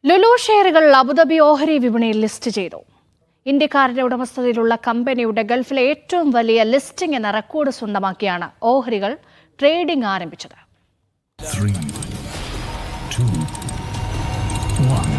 Lulu ഷെയറുകൾ Abu Dhabi ഓഹരി വിപണിയിൽ list ചെയ്തു. ഇന്ത്യക്കാരുടെ ഉടമസ്ഥതയിലുള്ള കമ്പനിയുടെ ഗൾഫിലെ ഏറ്റവും വലിയ ലിസ്റ്റിംഗ് എന്ന റെക്കോർഡ് സ്വന്തമാക്കിയാണ് ഓഹരികൾ ട്രേഡിംഗ് ആരംഭിച്ചത്. 3, 2, 1.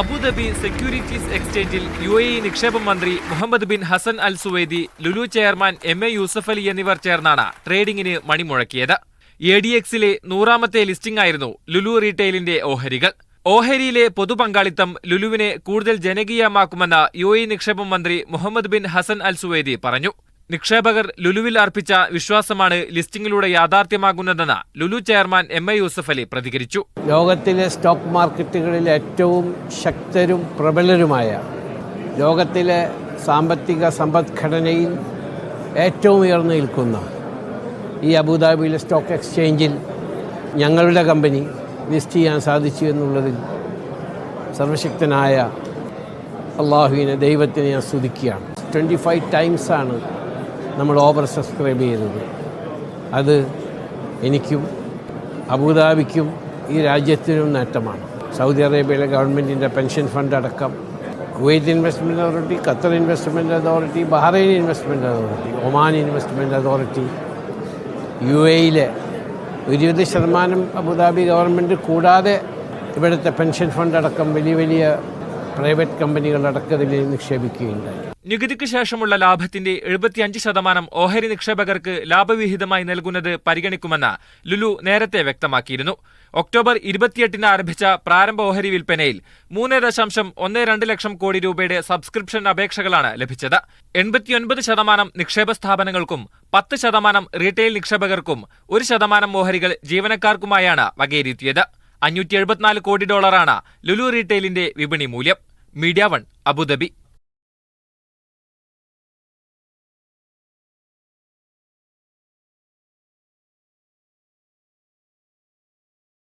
അബുദാബി സെക്യൂരിറ്റീസ് എക്സ്ചേഞ്ചിൽ UAE നിക്ഷേപ മന്ത്രി Mohamed bin Hassan Al Suwaidi, Lulu chairman MA Yusuff Ali എന്നിവർ ചേർന്നാണ് ട്രേഡിംഗിന് മണിമുഴക്കിയത്. ADXലെ 100ാമത്തെ ലിസ്റ്റിംഗ് ആയിരുന്നു ലുലു റീറ്റെയിലിന്റെ ഓഹരികൾ. ഓഹരിയിലെ പൊതുപങ്കാളിത്തം ലുലുവിനെ കൂടുതൽ ജനകീയമാക്കുമെന്ന് UAE നിക്ഷേപ മന്ത്രി മുഹമ്മദ് ബിൻ ഹസൻ അൽ സുവൈദി പറഞ്ഞു. നിക്ഷേപകർ ലുലുവിൽ അർപ്പിച്ച വിശ്വാസമാണ് ലിസ്റ്റിംഗിലൂടെ യാഥാർത്ഥ്യമാകുന്നതെന്ന് ലുലു ചെയർമാൻ MA യൂസഫ് അലി പ്രതികരിച്ചു. ലോകത്തിലെ സ്റ്റോക്ക് മാർക്കറ്റുകളിൽ ഏറ്റവും ശക്തരും പ്രബലരുമായ, ലോകത്തിലെ സാമ്പത്തിക സമ്പദ്ഘടനയിൽ ഏറ്റവും ഉയർന്നു നിൽക്കുന്ന ഈ അബുദാബിയിലെ സ്റ്റോക്ക് എക്സ്ചേഞ്ചിൽ ഞങ്ങളുടെ കമ്പനി ലിസ്റ്റ് ചെയ്യാൻ സാധിച്ചു എന്നുള്ളതിൽ സർവശക്തനായ അള്ളാഹുവിനെ, ദൈവത്തിനെ ഞാൻ സ്തുതിക്കുകയാണ്. 25 ടൈംസാണ് നമ്മൾ ഓവർ സബ്സ്ക്രൈബ് ചെയ്തത്. അത് എനിക്കും അബുദാബിക്കും ഈ രാജ്യത്തിനും നേട്ടമാണ്. സൗദി അറേബ്യയിലെ ഗവൺമെൻറ്റിൻ്റെ പെൻഷൻ ഫണ്ട് അടക്കം, Kuwait investment authority, Qatar investment authority, Bahrain investment authority, Oman investment authority, UAEയിലെ 20% അബുദാബി ഗവൺമെൻറ് കൂടാതെ ഇവിടുത്തെ പെൻഷൻ ഫണ്ട് അടക്കം വലിയ വലിയ പ്രൈവറ്റ് കമ്പനികളടക്കം ഇതിൽ നിക്ഷേപിക്കുകയുണ്ടായി. നികുതിക്ക് ശേഷമുള്ള ലാഭത്തിന്റെ 75% ഓഹരി നിക്ഷേപകർക്ക് ലാഭവിഹിതമായി നൽകുന്നത് പരിഗണിക്കുമെന്ന് ലുലു നേരത്തെ വ്യക്തമാക്കിയിരുന്നു. ഒക്ടോബർ 28-ന് ആരംഭിച്ച പ്രാരംഭ ഓഹരി വിൽപ്പനയിൽ 3.12 ലക്ഷം കോടി രൂപയുടെ സബ്സ്ക്രിപ്ഷൻ അപേക്ഷകളാണ് ലഭിച്ചത്. 89% നിക്ഷേപ സ്ഥാപനങ്ങൾക്കും 10% റീറ്റെയിൽ നിക്ഷേപകർക്കും 1% ഓഹരികൾ ജീവനക്കാർക്കുമായാണ് വകയിരുത്തിയത്. $574 കോടി ലുലു റീറ്റെയിലിന്റെ വിപണി മൂല്യം. Media 1 Abu Dhabi.